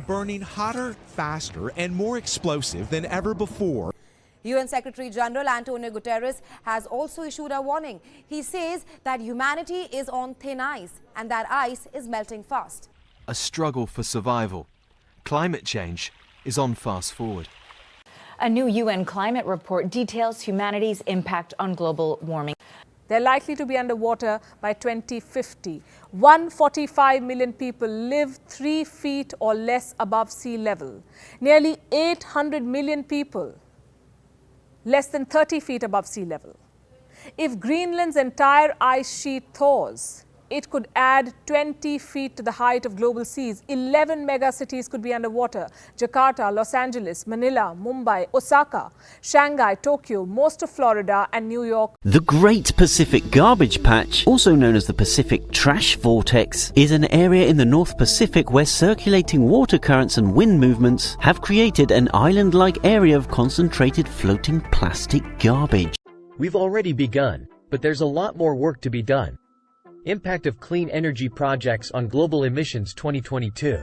burning hotter, faster, and more explosive than ever before. UN Secretary General Antonio Guterres has also issued a warning. He says that humanity is on thin ice and that ice is melting fast. A struggle for survival. Climate change is on fast forward. A new UN climate report details humanity's impact on global warming. They're likely to be underwater by 2050. 145 million people live 3 feet or less above sea level. Nearly 800 million people less than 30 feet above sea level. If Greenland's entire ice sheet thaws, it could add 20 feet to the height of global seas. 11 megacities could be underwater. Jakarta, Los Angeles, Manila, Mumbai, Osaka, Shanghai, Tokyo, most of Florida and New York. The Great Pacific Garbage Patch, also known as the Pacific Trash Vortex, is an area in the North Pacific where circulating water currents and wind movements have created an island-like area of concentrated floating plastic garbage. We've already begun, but there's a lot more work to be done. Impact of Clean Energy Projects on Global Emissions 2022.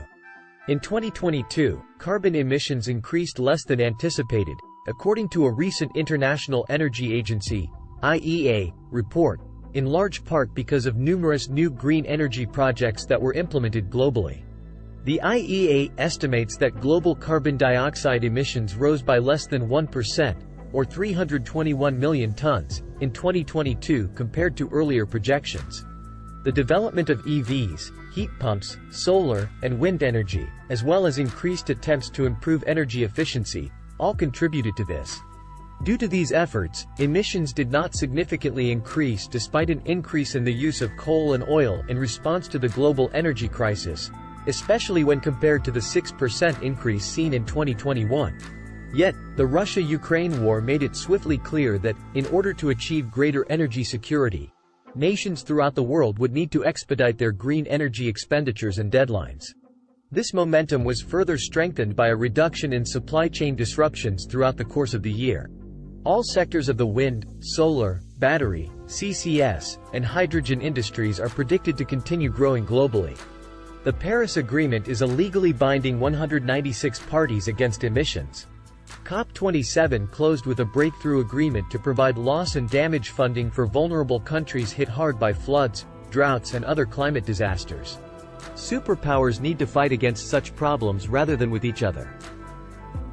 In 2022, carbon emissions increased less than anticipated, according to a recent International Energy Agency (IEA) report, in large part because of numerous new green energy projects that were implemented globally. The IEA estimates that global carbon dioxide emissions rose by less than 1%, or 321 million tons, in 2022 compared to earlier projections. The development of EVs, heat pumps, solar, and wind energy, as well as increased attempts to improve energy efficiency, all contributed to this. Due to these efforts, emissions did not significantly increase despite an increase in the use of coal and oil in response to the global energy crisis, especially when compared to the 6% increase seen in 2021. Yet, the Russia-Ukraine war made it swiftly clear that, in order to achieve greater energy security, nations throughout the world would need to expedite their green energy expenditures and deadlines. This momentum was further strengthened by a reduction in supply chain disruptions throughout the course of the year. All sectors of the wind, solar, battery, CCS, and hydrogen industries are predicted to continue growing globally. The Paris Agreement is a legally binding 196 parties against emissions. COP27 closed with a breakthrough agreement to provide loss and damage funding for vulnerable countries hit hard by floods, droughts and other climate disasters. Superpowers need to fight against such problems rather than with each other.